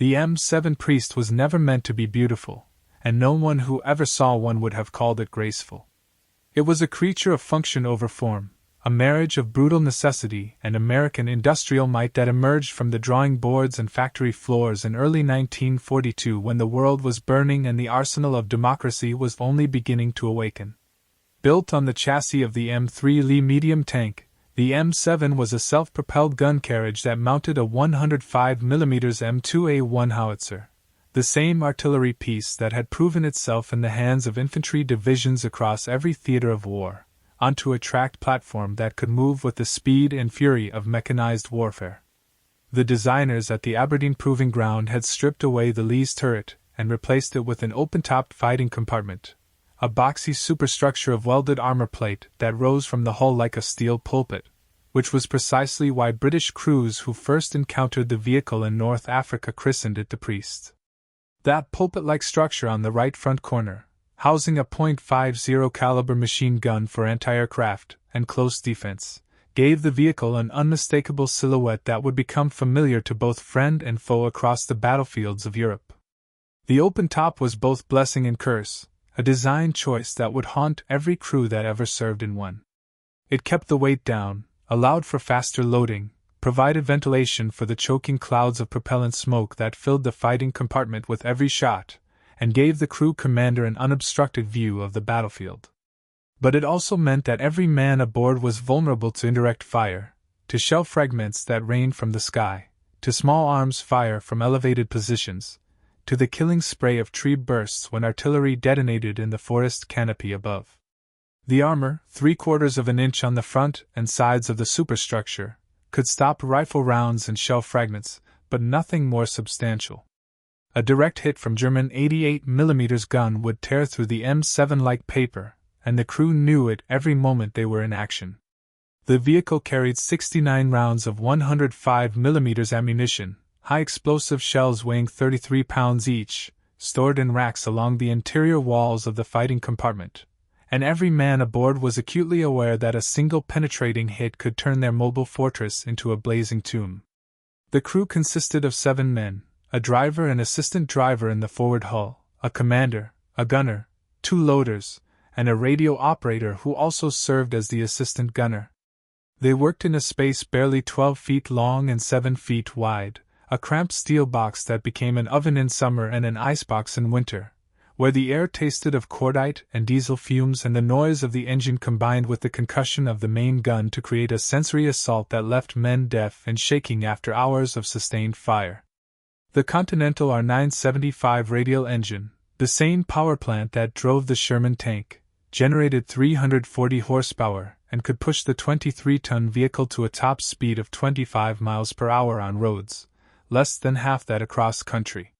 The M7 Priest was never meant to be beautiful, and no one who ever saw one would have called it graceful. It was a creature of function over form, a marriage of brutal necessity and American industrial might that emerged from the drawing boards and factory floors in early 1942 when the world was burning and the arsenal of democracy was only beginning to awaken. Built on the chassis of the M3 Lee medium tank, the M7 was a self-propelled gun carriage that mounted a 105mm M2A1 howitzer, the same artillery piece that had proven itself in the hands of infantry divisions across every theater of war, onto a tracked platform that could move with the speed and fury of mechanized warfare. The designers at the Aberdeen Proving Ground had stripped away the Lee's turret and replaced it with an open-topped fighting compartment, a boxy superstructure of welded armor plate that rose from the hull like a steel pulpit, which was precisely why British crews who first encountered the vehicle in North Africa christened it the Priest. That pulpit-like structure on the right front corner, housing a .50 caliber machine gun for anti-aircraft and close defense, gave the vehicle an unmistakable silhouette that would become familiar to both friend and foe across the battlefields of Europe. The open top was both blessing and curse, a design choice that would haunt every crew that ever served in one. It kept the weight down, allowed for faster loading, provided ventilation for the choking clouds of propellant smoke that filled the fighting compartment with every shot, and gave the crew commander an unobstructed view of the battlefield. But it also meant that every man aboard was vulnerable to indirect fire, to shell fragments that rained from the sky, to small arms fire from elevated positions, to the killing spray of tree bursts when artillery detonated in the forest canopy above. The armor, 3/4 of an inch on the front and sides of the superstructure, could stop rifle rounds and shell fragments, but nothing more substantial. A direct hit from German 88mm gun would tear through the M7 like paper, and the crew knew it every moment they were in action. The vehicle carried 69 rounds of 105mm ammunition, high explosive shells weighing 33 pounds each, stored in racks along the interior walls of the fighting compartment, and every man aboard was acutely aware that a single penetrating hit could turn their mobile fortress into a blazing tomb. The crew consisted of 7 men, a driver and assistant driver in the forward hull, a commander, a gunner, 2 loaders, and a radio operator who also served as the assistant gunner. They worked in a space barely 12 feet long and 7 feet wide, a cramped steel box that became an oven in summer and an icebox in winter, where the air tasted of cordite and diesel fumes and the noise of the engine combined with the concussion of the main gun to create a sensory assault that left men deaf and shaking after hours of sustained fire. The Continental R975 radial engine, the same power plant that drove the Sherman tank, generated 340 horsepower and could push the 23-ton vehicle to a top speed of 25 miles per hour on roads, less than half that across country.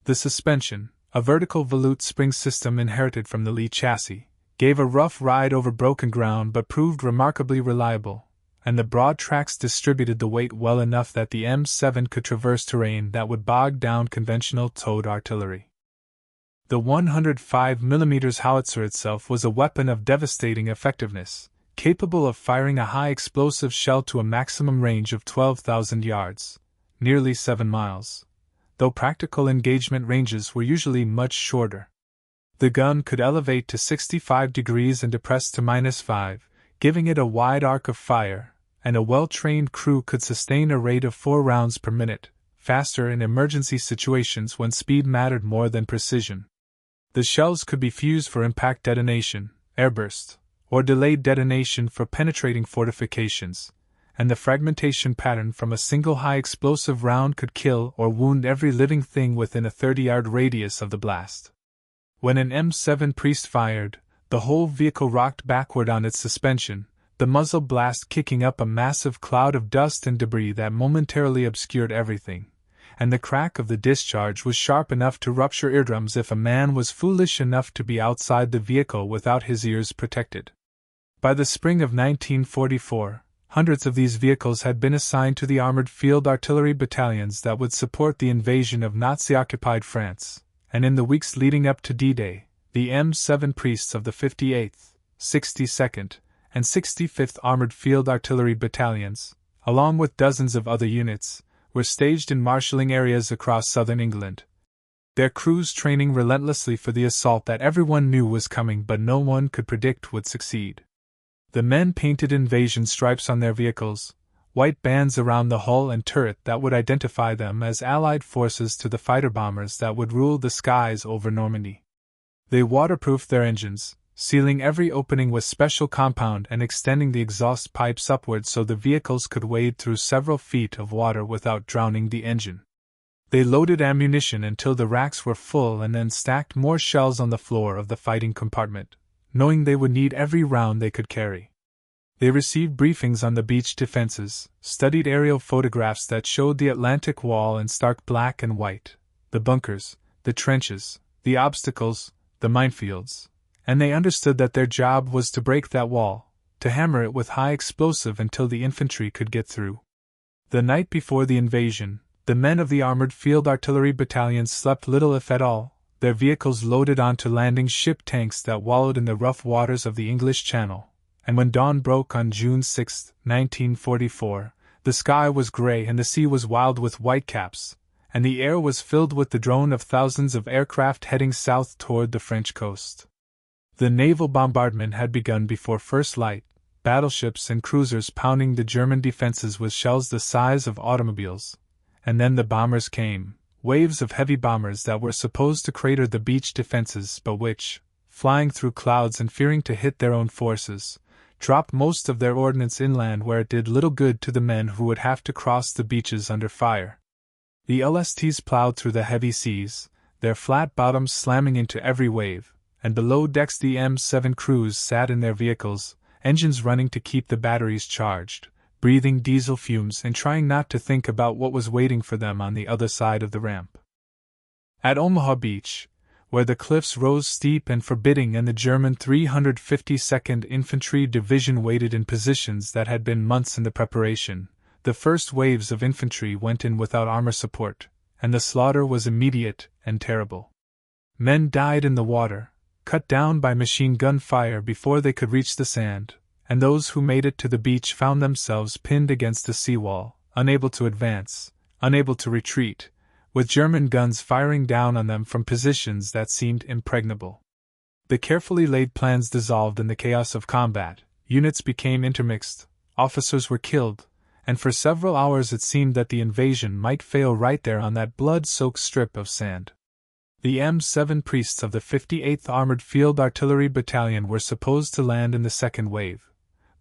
The suspension, a vertical volute spring system inherited from the Lee chassis, gave a rough ride over broken ground but proved remarkably reliable, and the broad tracks distributed the weight well enough that the M7 could traverse terrain that would bog down conventional towed artillery. The 105mm howitzer itself was a weapon of devastating effectiveness, capable of firing a high explosive shell to a maximum range of 12,000 yards, nearly 7 miles, though practical engagement ranges were usually much shorter. The gun could elevate to 65 degrees and depress to -5, giving it a wide arc of fire, and a well-trained crew could sustain a rate of 4 rounds per minute, faster in emergency situations when speed mattered more than precision. The shells could be fused for impact detonation, airburst, or delayed detonation for penetrating fortifications, and the fragmentation pattern from a single high explosive round could kill or wound every living thing within a 30-yard radius of the blast. When an M7 Priest fired, the whole vehicle rocked backward on its suspension, the muzzle blast kicking up a massive cloud of dust and debris that momentarily obscured everything, and the crack of the discharge was sharp enough to rupture eardrums if a man was foolish enough to be outside the vehicle without his ears protected. By the spring of 1944, hundreds of these vehicles had been assigned to the armored field artillery battalions that would support the invasion of Nazi-occupied France, and in the weeks leading up to D-Day, the M7 Priests of the 58th, 62nd, and 65th Armored Field Artillery Battalions, along with dozens of other units, were staged in marshalling areas across southern England, their crews training relentlessly for the assault that everyone knew was coming but no one could predict would succeed. The men painted invasion stripes on their vehicles, white bands around the hull and turret that would identify them as Allied forces to the fighter bombers that would rule the skies over Normandy. They waterproofed their engines, sealing every opening with special compound and extending the exhaust pipes upward so the vehicles could wade through several feet of water without drowning the engine. They loaded ammunition until the racks were full and then stacked more shells on the floor of the fighting compartment, knowing they would need every round they could carry. They received briefings on the beach defenses, studied aerial photographs that showed the Atlantic Wall in stark black and white, the bunkers, the trenches, the obstacles, the minefields, and they understood that their job was to break that wall, to hammer it with high explosive until the infantry could get through. The night before the invasion, the men of the armored field artillery battalions slept little if at all, their vehicles loaded onto landing ship tanks that wallowed in the rough waters of the English Channel, and when dawn broke on June 6, 1944, the sky was gray and the sea was wild with whitecaps, and the air was filled with the drone of thousands of aircraft heading south toward the French coast. The naval bombardment had begun before first light, battleships and cruisers pounding the German defenses with shells the size of automobiles. And then the bombers came, waves of heavy bombers that were supposed to crater the beach defenses but which, flying through clouds and fearing to hit their own forces, dropped most of their ordnance inland where it did little good to the men who would have to cross the beaches under fire. The LSTs plowed through the heavy seas, their flat bottoms slamming into every wave, and below decks the M7 crews sat in their vehicles, engines running to keep the batteries charged, breathing diesel fumes and trying not to think about what was waiting for them on the other side of the ramp. At Omaha Beach, where the cliffs rose steep and forbidding and the German 352nd Infantry Division waited in positions that had been months in the preparation, the first waves of infantry went in without armor support, and the slaughter was immediate and terrible. Men died in the water, cut down by machine gun fire before they could reach the sand, and those who made it to the beach found themselves pinned against the seawall, unable to advance, unable to retreat, with German guns firing down on them from positions that seemed impregnable. The carefully laid plans dissolved in the chaos of combat, units became intermixed, officers were killed, and for several hours it seemed that the invasion might fail right there on that blood-soaked strip of sand. The M7 priests of the 58th Armored Field Artillery Battalion were supposed to land in the second wave,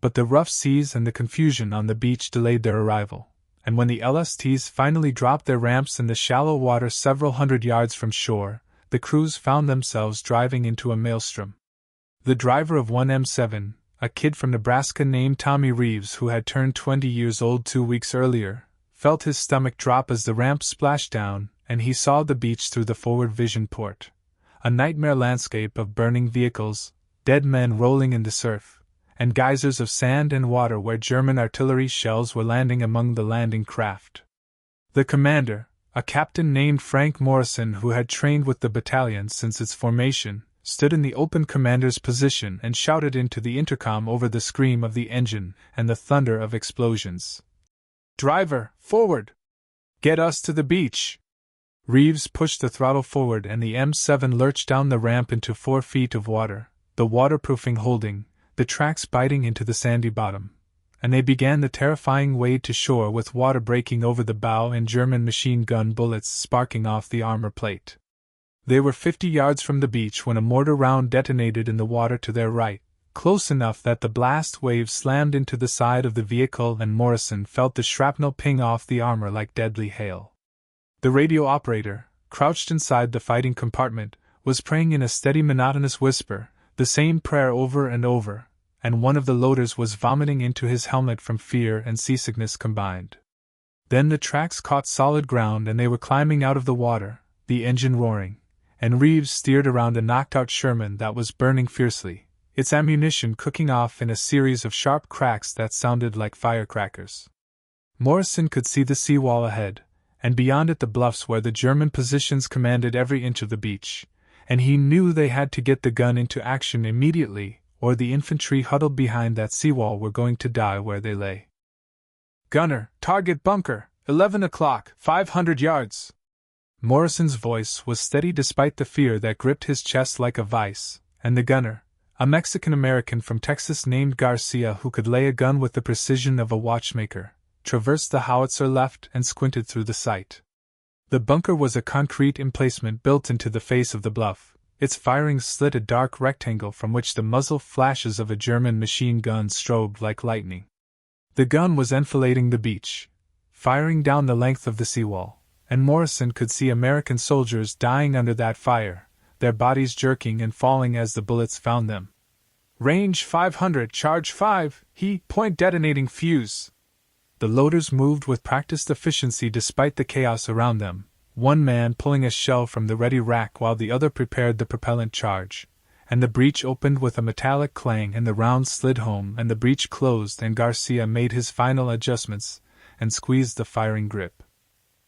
but the rough seas and the confusion on the beach delayed their arrival, and when the LSTs finally dropped their ramps in the shallow water several hundred yards from shore, the crews found themselves driving into a maelstrom. The driver of one M7, a kid from Nebraska named Tommy Reeves who had turned 20 years old 2 weeks earlier, felt his stomach drop as the ramp splashed down and he saw the beach through the forward vision port, a nightmare landscape of burning vehicles, dead men rolling in the surf, and geysers of sand and water where German artillery shells were landing among the landing craft. The commander, a captain named Frank Morrison who had trained with the battalion since its formation, stood in the open commander's position and shouted into the intercom over the scream of the engine and the thunder of explosions. "Driver, forward! Get us to the beach!" Reeves pushed the throttle forward and the M7 lurched down the ramp into 4 feet of water, the waterproofing holding, the tracks biting into the sandy bottom, and they began the terrifying wade to shore with water breaking over the bow and German machine gun bullets sparking off the armor plate. They were 50 yards from the beach when a mortar round detonated in the water to their right, close enough that the blast wave slammed into the side of the vehicle and Morrison felt the shrapnel ping off the armor like deadly hail. The radio operator, crouched inside the fighting compartment, was praying in a steady monotonous whisper, the same prayer over and over, and one of the loaders was vomiting into his helmet from fear and seasickness combined. Then the tracks caught solid ground and they were climbing out of the water, the engine roaring, and Reeves steered around a knocked-out Sherman that was burning fiercely, its ammunition cooking off in a series of sharp cracks that sounded like firecrackers. Morrison could see the seawall ahead, and beyond it the bluffs where the German positions commanded every inch of the beach, and he knew they had to get the gun into action immediately, or the infantry huddled behind that seawall were going to die where they lay. "Gunner, target bunker, 11 o'clock, 500 yards. Morrison's voice was steady despite the fear that gripped his chest like a vice, and the gunner, a Mexican-American from Texas named Garcia who could lay a gun with the precision of a watchmaker, traversed the howitzer left and squinted through the sight. The bunker was a concrete emplacement built into the face of the bluff, its firings slit a dark rectangle from which the muzzle flashes of a German machine gun strobed like lightning. The gun was enfilading the beach, firing down the length of the seawall, and Morrison could see American soldiers dying under that fire, their bodies jerking and falling as the bullets found them. Range 500, charge 5, point detonating fuse. The loaders moved with practiced efficiency despite the chaos around them, one man pulling a shell from the ready rack while the other prepared the propellant charge, and the breech opened with a metallic clang and the round slid home and the breech closed and Garcia made his final adjustments and squeezed the firing grip.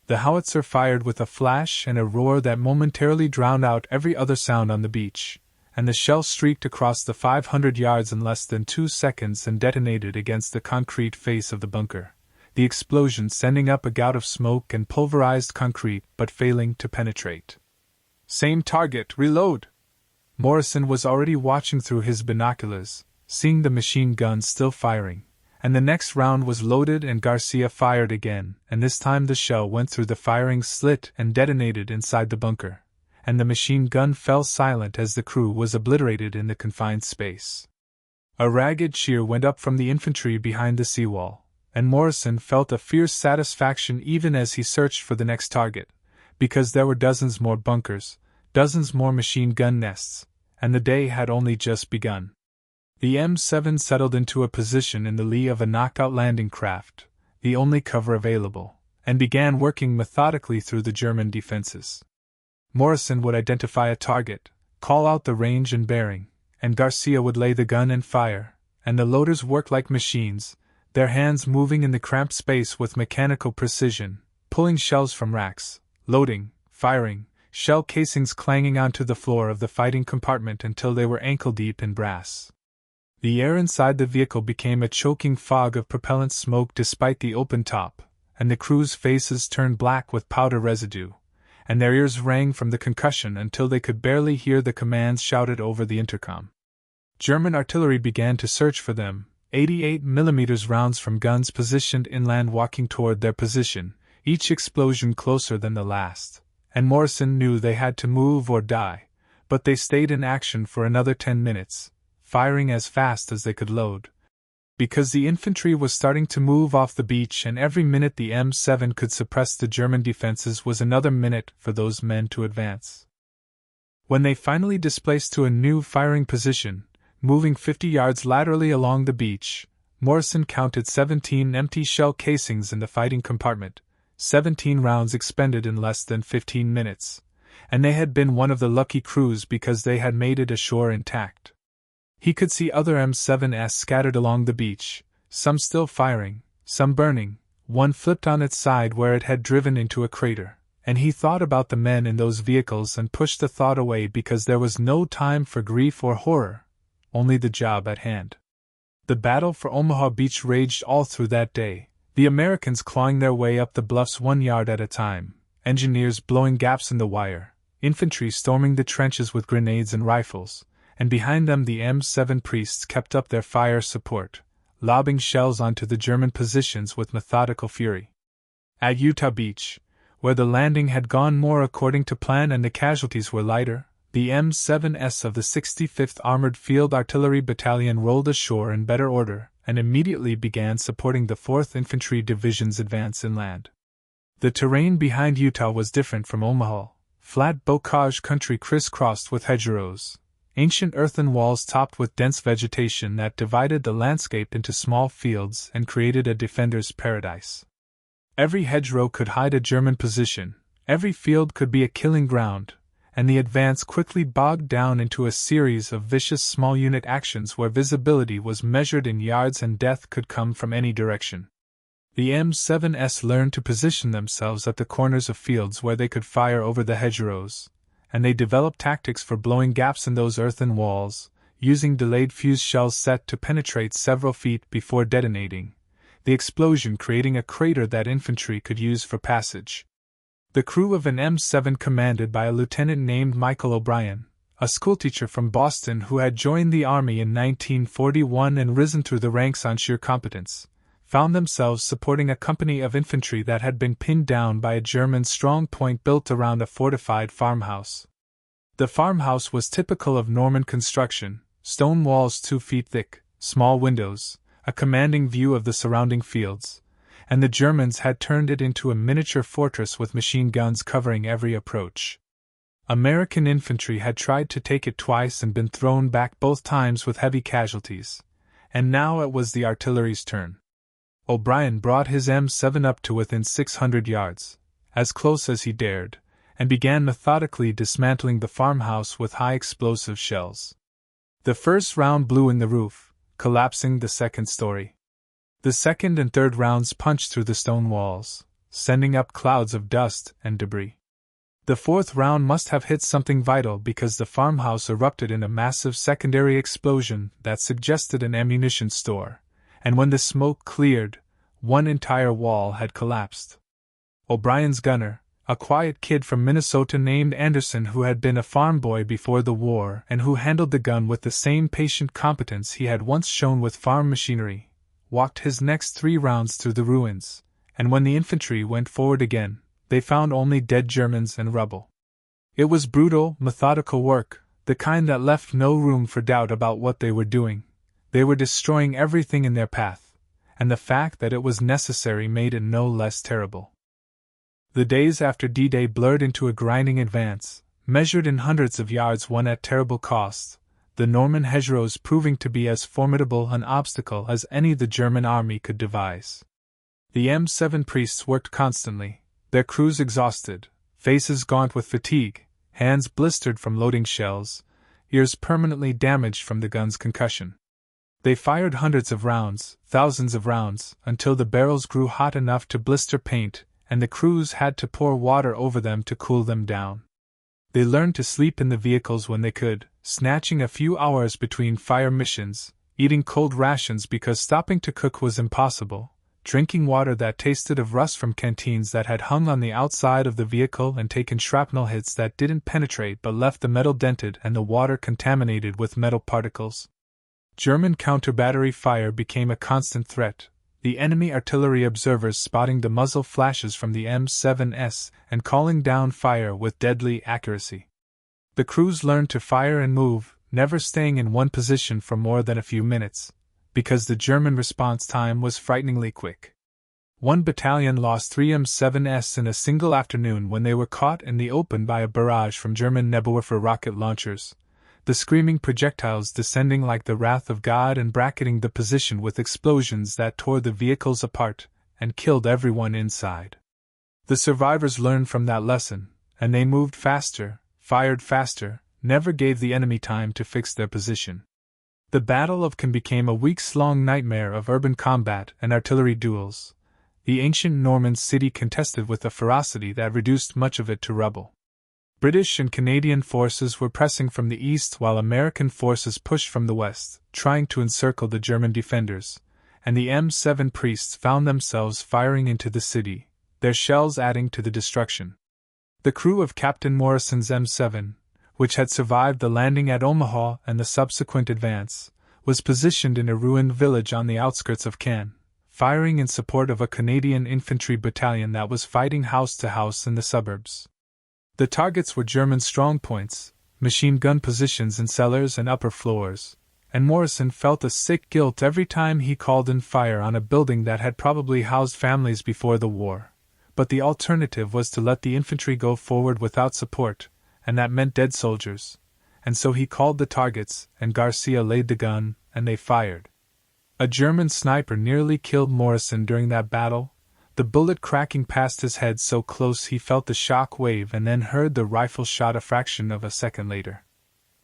The howitzer fired with a flash and a roar that momentarily drowned out every other sound on the beach, and the shell streaked across the 500 yards in less than 2 seconds and detonated against the concrete face of the bunker, the explosion sending up a gout of smoke and pulverized concrete but failing to penetrate. Same target, reload! Morrison was already watching through his binoculars, seeing the machine gun still firing, and the next round was loaded and Garcia fired again, and this time the shell went through the firing slit and detonated inside the bunker, and the machine gun fell silent as the crew was obliterated in the confined space. A ragged cheer went up from the infantry behind the seawall, and Morrison felt a fierce satisfaction even as he searched for the next target, because there were dozens more bunkers, dozens more machine gun nests, and the day had only just begun. The M7 settled into a position in the lee of a knockout landing craft, the only cover available, and began working methodically through the German defenses. Morrison would identify a target, call out the range and bearing, and Garcia would lay the gun and fire, and the loaders worked like machines, their hands moving in the cramped space with mechanical precision, pulling shells from racks, loading, firing, shell casings clanging onto the floor of the fighting compartment until they were ankle-deep in brass. The air inside the vehicle became a choking fog of propellant smoke despite the open top, and the crew's faces turned black with powder residue, and their ears rang from the concussion until they could barely hear the commands shouted over the intercom. German artillery began to search for them, 88mm rounds from guns positioned inland walking toward their position, each explosion closer than the last, and Morrison knew they had to move or die, but they stayed in action for another 10 minutes, firing as fast as they could load. Because the infantry was starting to move off the beach and every minute the M7 could suppress the German defenses was another minute for those men to advance. When they finally displaced to a new firing position, moving 50 yards laterally along the beach, Morrison counted 17 empty shell casings in the fighting compartment, 17 rounds expended in less than 15 minutes, and they had been one of the lucky crews because they had made it ashore intact. He could see other M7s scattered along the beach, some still firing, some burning, one flipped on its side where it had driven into a crater, and he thought about the men in those vehicles and pushed the thought away because there was no time for grief or horror, only the job at hand. The battle for Omaha Beach raged all through that day, the Americans clawing their way up the bluffs 1 yard at a time, engineers blowing gaps in the wire, infantry storming the trenches with grenades and rifles, and behind them the M7 priests kept up their fire support, lobbing shells onto the German positions with methodical fury. At Utah Beach, where the landing had gone more according to plan and the casualties were lighter, the M7s of the 65th Armored Field Artillery Battalion rolled ashore in better order and immediately began supporting the 4th Infantry Division's advance inland. The terrain behind Utah was different from Omaha, flat bocage country crisscrossed with hedgerows, ancient earthen walls topped with dense vegetation that divided the landscape into small fields and created a defender's paradise. Every hedgerow could hide a German position, every field could be a killing ground, and the advance quickly bogged down into a series of vicious small unit actions where visibility was measured in yards and death could come from any direction. The M7s learned to position themselves at the corners of fields where they could fire over the hedgerows, and they developed tactics for blowing gaps in those earthen walls, using delayed fuse shells set to penetrate several feet before detonating. the explosion creating a crater that infantry could use for passage. The crew of an M7 commanded by a lieutenant named Michael O'Brien, a schoolteacher from Boston who had joined the Army in 1941 and risen through the ranks on sheer competence, found themselves supporting a company of infantry that had been pinned down by a German strong point built around a fortified farmhouse. The farmhouse was typical of Norman construction, stone walls 2 feet thick, small windows, a commanding view of the surrounding fields, and the Germans had turned it into a miniature fortress with machine guns covering every approach. American infantry had tried to take it twice and been thrown back both times with heavy casualties, and now it was the artillery's turn. O'Brien brought his M7 up to within 600 yards, as close as he dared, and began methodically dismantling the farmhouse with high explosive shells. The first round blew in the roof, collapsing the second story. The second and third rounds punched through the stone walls, sending up clouds of dust and debris. The fourth round must have hit something vital because the farmhouse erupted in a massive secondary explosion that suggested an ammunition store, and when the smoke cleared, one entire wall had collapsed. O'Brien's gunner, a quiet kid from Minnesota named Anderson who had been a farm boy before the war and who handled the gun with the same patient competence he had once shown with farm machinery, walked his next 3 rounds through the ruins, and when the infantry went forward again, they found only dead Germans and rubble. It was brutal, methodical work, the kind that left no room for doubt about what they were doing. They were destroying everything in their path, and the fact that it was necessary made it no less terrible. The days after D-Day blurred into a grinding advance, measured in hundreds of yards won at terrible cost, the Norman hedgerows proving to be as formidable an obstacle as any the German army could devise. The M7 priests worked constantly, their crews exhausted, faces gaunt with fatigue, hands blistered from loading shells, ears permanently damaged from the gun's concussion. They fired hundreds of rounds, thousands of rounds, until the barrels grew hot enough to blister paint, and the crews had to pour water over them to cool them down. They learned to sleep in the vehicles when they could, snatching a few hours between fire missions, eating cold rations because stopping to cook was impossible, drinking water that tasted of rust from canteens that had hung on the outside of the vehicle and taken shrapnel hits that didn't penetrate but left the metal dented and the water contaminated with metal particles. German counter-battery fire became a constant threat, the enemy artillery observers spotting the muzzle flashes from the M7s and calling down fire with deadly accuracy. The crews learned to fire and move, never staying in one position for more than a few minutes, because the German response time was frighteningly quick. One battalion lost 3 M7s in a single afternoon when they were caught in the open by a barrage from German Nebelwerfer rocket launchers, the screaming projectiles descending like the wrath of God and bracketing the position with explosions that tore the vehicles apart and killed everyone inside. The survivors learned from that lesson, and they moved faster, fired faster, never gave the enemy time to fix their position. The Battle of Caen became a weeks-long nightmare of urban combat and artillery duels, the ancient Norman city contested with a ferocity that reduced much of it to rubble. British and Canadian forces were pressing from the east while American forces pushed from the west, trying to encircle the German defenders, and the M7 priests found themselves firing into the city, their shells adding to the destruction. The crew of Captain Morrison's M7, which had survived the landing at Omaha and the subsequent advance, was positioned in a ruined village on the outskirts of Caen, firing in support of a Canadian infantry battalion that was fighting house to house in the suburbs. The targets were German strongpoints, machine gun positions in cellars and upper floors, and Morrison felt a sick guilt every time he called in fire on a building that had probably housed families before the war. But the alternative was to let the infantry go forward without support, and that meant dead soldiers, and so he called the targets, and Garcia laid the gun, and they fired. A German sniper nearly killed Morrison during that battle, the bullet cracking past his head so close he felt the shock wave and then heard the rifle shot a fraction of a second later.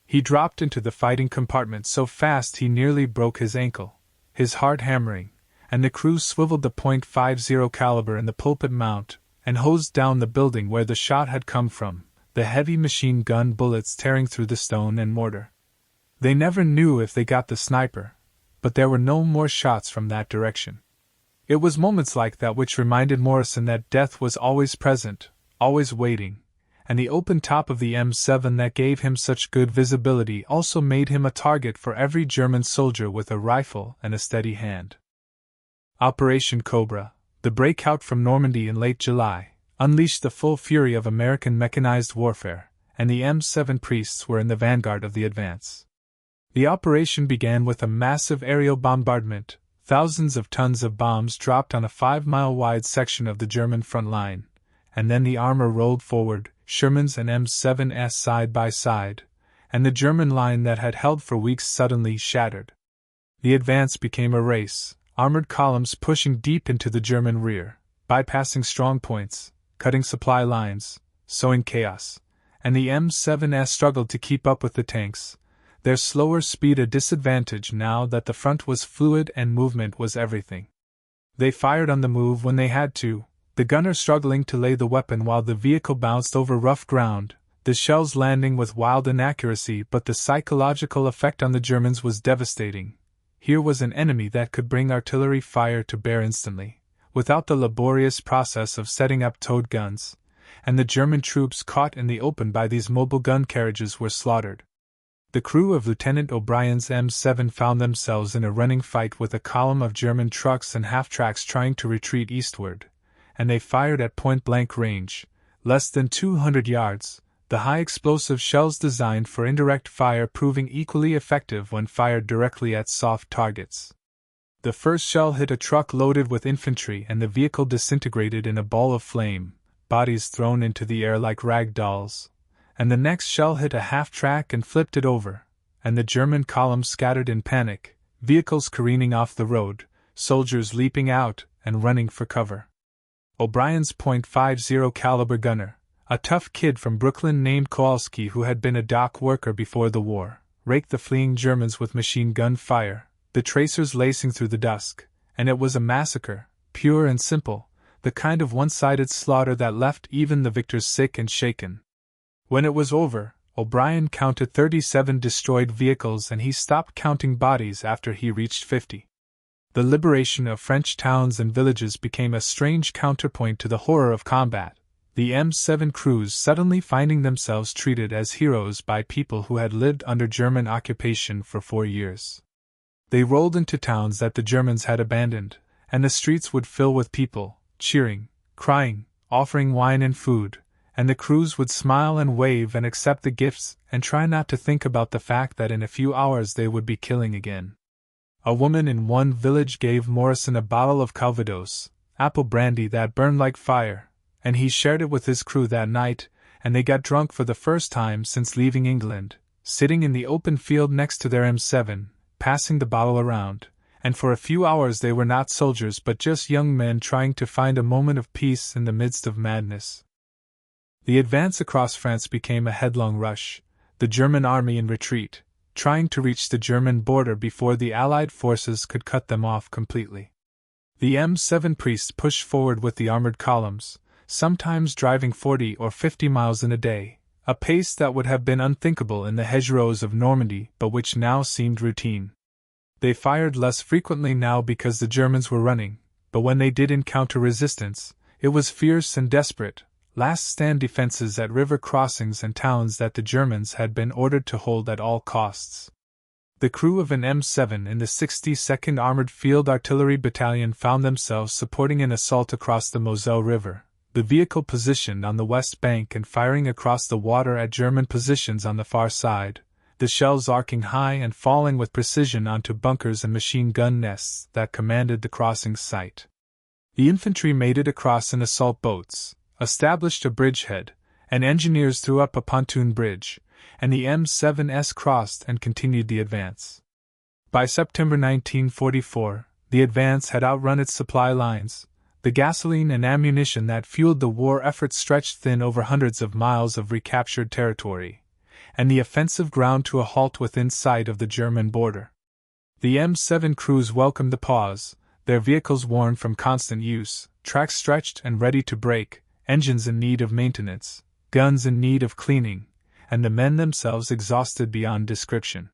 He dropped into the fighting compartment so fast he nearly broke his ankle, his heart hammering, and the crew swiveled the .50 caliber in the pulpit mount and hosed down the building where the shot had come from, the heavy machine gun bullets tearing through the stone and mortar. They never knew if they got the sniper, but there were no more shots from that direction. It was moments like that which reminded Morrison that death was always present, always waiting, and the open top of the M7 that gave him such good visibility also made him a target for every German soldier with a rifle and a steady hand. Operation Cobra, the breakout from Normandy in late July, unleashed the full fury of American mechanized warfare, and the M7 priests were in the vanguard of the advance. The operation began with a massive aerial bombardment. Thousands of tons of bombs dropped on a 5-mile-wide section of the German front line, and then the armor rolled forward, Shermans and M7s side by side, and the German line that had held for weeks suddenly shattered. The advance became a race, armored columns pushing deep into the German rear, bypassing strong points, cutting supply lines, sowing chaos, and the M7s struggled to keep up with the tanks, their slower speed a disadvantage now that the front was fluid and movement was everything. They fired on the move when they had to, the gunner struggling to lay the weapon while the vehicle bounced over rough ground, the shells landing with wild inaccuracy, but the psychological effect on the Germans was devastating. Here was an enemy that could bring artillery fire to bear instantly, without the laborious process of setting up towed guns, and the German troops caught in the open by these mobile gun carriages were slaughtered. The crew of Lieutenant O'Brien's M7 found themselves in a running fight with a column of German trucks and half-tracks trying to retreat eastward, and they fired at point-blank range, less than 200 yards, the high-explosive shells designed for indirect fire proving equally effective when fired directly at soft targets. The first shell hit a truck loaded with infantry and the vehicle disintegrated in a ball of flame, bodies thrown into the air like rag dolls. And the next shell hit a half-track and flipped it over, and the German column scattered in panic, vehicles careening off the road, soldiers leaping out and running for cover. O'Brien's .50 caliber gunner, a tough kid from Brooklyn named Kowalski who had been a dock worker before the war, raked the fleeing Germans with machine gun fire, the tracers lacing through the dusk, and it was a massacre, pure and simple, the kind of one-sided slaughter that left even the victors sick and shaken. When it was over, O'Brien counted 37 destroyed vehicles and he stopped counting bodies after he reached 50. The liberation of French towns and villages became a strange counterpoint to the horror of combat, the M7 crews suddenly finding themselves treated as heroes by people who had lived under German occupation for 4 years. They rolled into towns that the Germans had abandoned, and the streets would fill with people, cheering, crying, offering wine and food, and the crews would smile and wave and accept the gifts and try not to think about the fact that in a few hours they would be killing again. A woman in one village gave Morrison a bottle of Calvados, apple brandy that burned like fire, and he shared it with his crew that night, and they got drunk for the first time since leaving England, sitting in the open field next to their M7, passing the bottle around, and for a few hours they were not soldiers but just young men trying to find a moment of peace in the midst of madness. The advance across France became a headlong rush, the German army in retreat, trying to reach the German border before the Allied forces could cut them off completely. The M7 priests pushed forward with the armored columns, sometimes driving 40 or 50 miles in a day, a pace that would have been unthinkable in the hedgerows of Normandy but which now seemed routine. They fired less frequently now because the Germans were running, but when they did encounter resistance, it was fierce and desperate, last-stand defenses at river crossings and towns that the Germans had been ordered to hold at all costs. The crew of an M7 in the 62nd Armored Field Artillery Battalion found themselves supporting an assault across the Moselle River, the vehicle positioned on the west bank and firing across the water at German positions on the far side, the shells arcing high and falling with precision onto bunkers and machine gun nests that commanded the crossing site. The infantry made it across in assault boats, established a bridgehead, and engineers threw up a pontoon bridge, and the M7s crossed and continued the advance. By September 1944, the advance had outrun its supply lines. The gasoline and ammunition that fueled the war effort stretched thin over hundreds of miles of recaptured territory, and the offensive ground to a halt within sight of the German border. The M7 crews welcomed the pause, their vehicles worn from constant use, tracks stretched and ready to break, engines in need of maintenance, guns in need of cleaning, and the men themselves exhausted beyond description.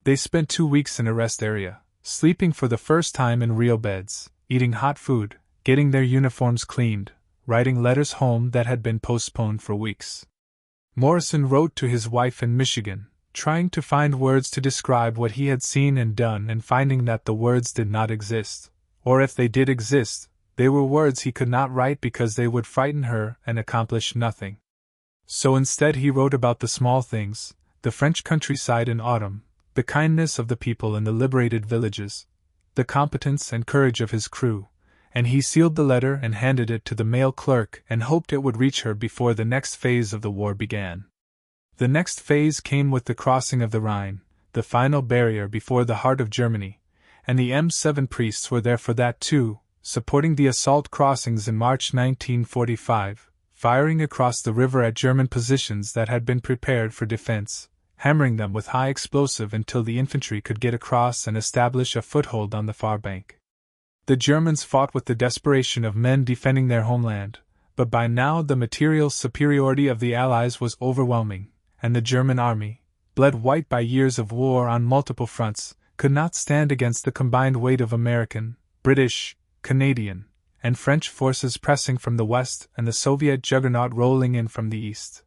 They spent 2 weeks in a rest area, sleeping for the first time in real beds, eating hot food, getting their uniforms cleaned, writing letters home that had been postponed for weeks. Morrison wrote to his wife in Michigan, trying to find words to describe what he had seen and done, and finding that the words did not exist, or if they did exist, they were words he could not write because they would frighten her and accomplish nothing. So instead he wrote about the small things, the French countryside in autumn, the kindness of the people in the liberated villages, the competence and courage of his crew, and he sealed the letter and handed it to the mail clerk and hoped it would reach her before the next phase of the war began. The next phase came with the crossing of the Rhine, the final barrier before the heart of Germany, and the M7 priests were there for that too, supporting the assault crossings in March 1945, firing across the river at German positions that had been prepared for defense, hammering them with high explosive until the infantry could get across and establish a foothold on the far bank. The Germans fought with the desperation of men defending their homeland, but by now the material superiority of the Allies was overwhelming, and the German army, bled white by years of war on multiple fronts, could not stand against the combined weight of American, British, Canadian, and French forces pressing from the west and the Soviet juggernaut rolling in from the east.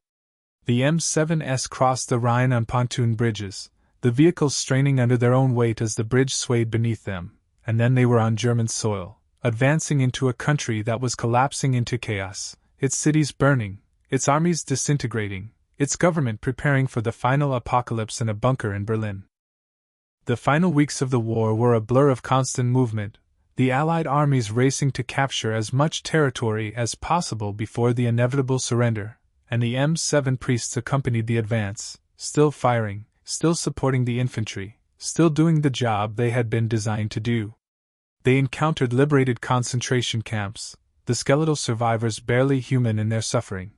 The M7s crossed the Rhine on pontoon bridges, the vehicles straining under their own weight as the bridge swayed beneath them, and then they were on German soil, advancing into a country that was collapsing into chaos, its cities burning, its armies disintegrating, its government preparing for the final apocalypse in a bunker in Berlin. The final weeks of the war were a blur of constant movement, the Allied armies racing to capture as much territory as possible before the inevitable surrender, and the M7 priests accompanied the advance, still firing, still supporting the infantry, still doing the job they had been designed to do. They encountered liberated concentration camps, the skeletal survivors barely human in their suffering,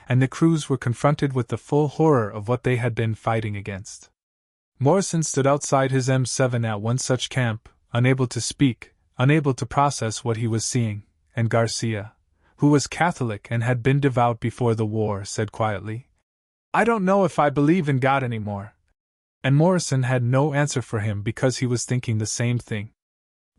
and the crews were confronted with the full horror of what they had been fighting against. Morrison stood outside his M7 at one such camp, unable to speak, unable to process what he was seeing, and Garcia, who was Catholic and had been devout before the war, said quietly, "I don't know if I believe in God anymore." And Morrison had no answer for him because he was thinking the same thing.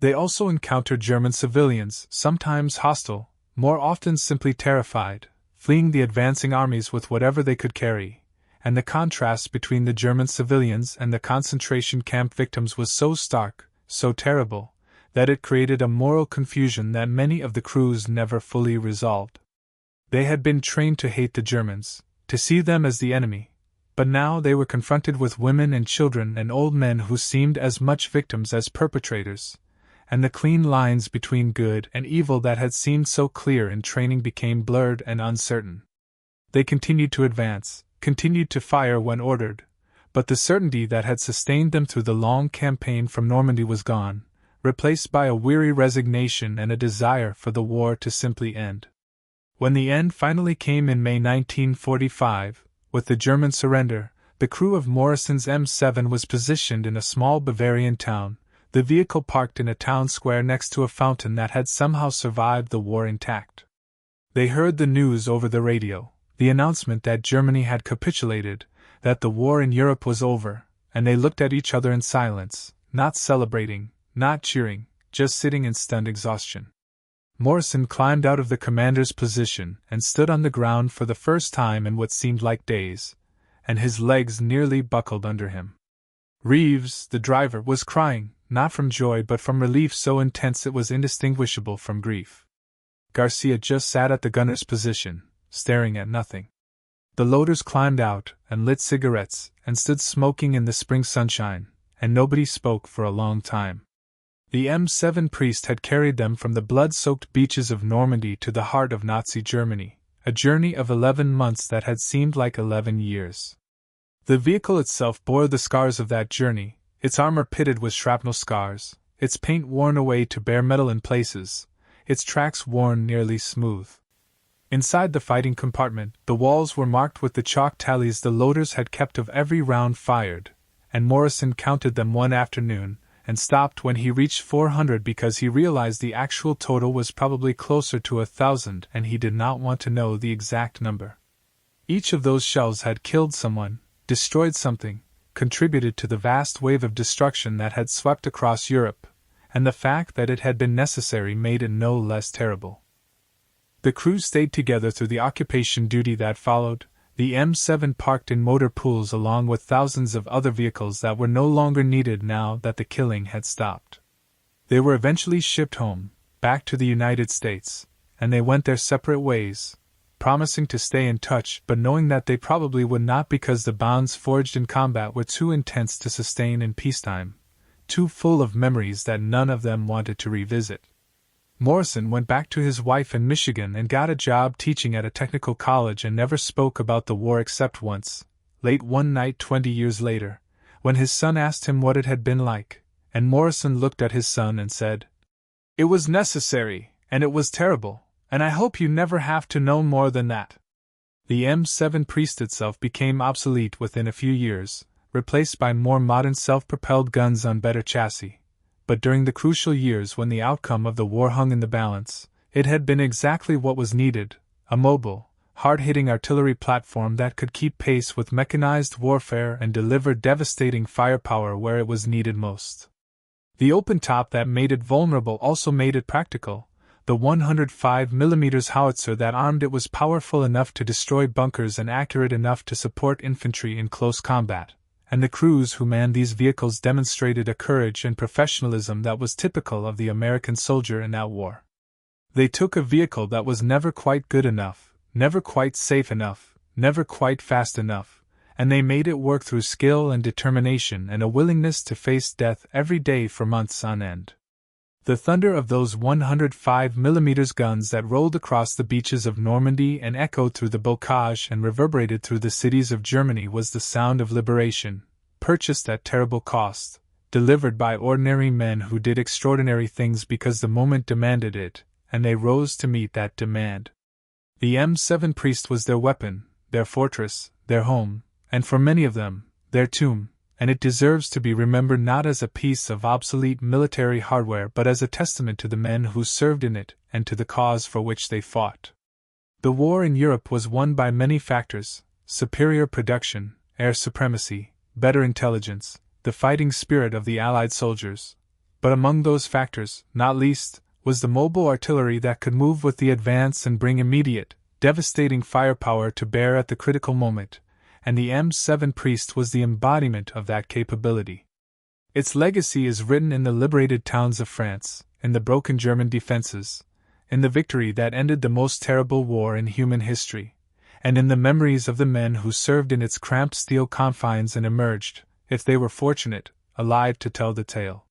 They also encountered German civilians, sometimes hostile, more often simply terrified, fleeing the advancing armies with whatever they could carry, and the contrast between the German civilians and the concentration camp victims was so stark, so terrible, that it created a moral confusion that many of the crews never fully resolved. They had been trained to hate the Germans, to see them as the enemy, but now they were confronted with women and children and old men who seemed as much victims as perpetrators, and the clean lines between good and evil that had seemed so clear in training became blurred and uncertain. They continued to advance, continued to fire when ordered, but the certainty that had sustained them through the long campaign from Normandy was gone, replaced by a weary resignation and a desire for the war to simply end. When the end finally came in May 1945, with the German surrender, the crew of Morrison's M7 was positioned in a small Bavarian town, the vehicle parked in a town square next to a fountain that had somehow survived the war intact. They heard the news over the radio, the announcement that Germany had capitulated, that the war in Europe was over, and they looked at each other in silence, not celebrating, not cheering, just sitting in stunned exhaustion. Morrison climbed out of the commander's position and stood on the ground for the first time in what seemed like days, and his legs nearly buckled under him. Reeves, the driver, was crying, not from joy but from relief so intense it was indistinguishable from grief. Garcia just sat at the gunner's position, staring at nothing. The loaders climbed out and lit cigarettes and stood smoking in the spring sunshine, and nobody spoke for a long time. The M7 priest had carried them from the blood-soaked beaches of Normandy to the heart of Nazi Germany, a journey of 11 months that had seemed like 11 years. The vehicle itself bore the scars of that journey, its armor pitted with shrapnel scars, its paint worn away to bare metal in places, its tracks worn nearly smooth. Inside the fighting compartment, the walls were marked with the chalk tallies the loaders had kept of every round fired, and Morrison counted them one afternoon, and stopped when he reached 400 because he realized the actual total was probably closer to 1,000 and he did not want to know the exact number. Each of those shells had killed someone, destroyed something, contributed to the vast wave of destruction that had swept across Europe, and the fact that it had been necessary made it no less terrible. The crew stayed together through the occupation duty that followed, the M7 parked in motor pools along with thousands of other vehicles that were no longer needed now that the killing had stopped. They were eventually shipped home, back to the United States, and they went their separate ways, promising to stay in touch but knowing that they probably would not because the bonds forged in combat were too intense to sustain in peacetime, too full of memories that none of them wanted to revisit. Morrison went back to his wife in Michigan and got a job teaching at a technical college and never spoke about the war except once, late one night 20 years later, when his son asked him what it had been like, and Morrison looked at his son and said, "It was necessary, and it was terrible, and I hope you never have to know more than that." The M7 Priest itself became obsolete within a few years, replaced by more modern self-propelled guns on better chassis. But during the crucial years when the outcome of the war hung in the balance, it had been exactly what was needed, a mobile, hard-hitting artillery platform that could keep pace with mechanized warfare and deliver devastating firepower where it was needed most. The open top that made it vulnerable also made it practical. The 105mm howitzer that armed it was powerful enough to destroy bunkers and accurate enough to support infantry in close combat, and the crews who manned these vehicles demonstrated a courage and professionalism that was typical of the American soldier in that war. They took a vehicle that was never quite good enough, never quite safe enough, never quite fast enough, and they made it work through skill and determination and a willingness to face death every day for months on end. The thunder of those 105mm guns that rolled across the beaches of Normandy and echoed through the bocage and reverberated through the cities of Germany was the sound of liberation, purchased at terrible cost, delivered by ordinary men who did extraordinary things because the moment demanded it, and they rose to meet that demand. The M7 Priest was their weapon, their fortress, their home, and for many of them, their tomb, and it deserves to be remembered not as a piece of obsolete military hardware but as a testament to the men who served in it and to the cause for which they fought. The war in Europe was won by many factors: superior production, air supremacy, better intelligence, the fighting spirit of the Allied soldiers. But among those factors, not least, was the mobile artillery that could move with the advance and bring immediate, devastating firepower to bear at the critical moment, and the M7 Priest was the embodiment of that capability. Its legacy is written in the liberated towns of France, in the broken German defenses, in the victory that ended the most terrible war in human history, and in the memories of the men who served in its cramped steel confines and emerged, if they were fortunate, alive to tell the tale.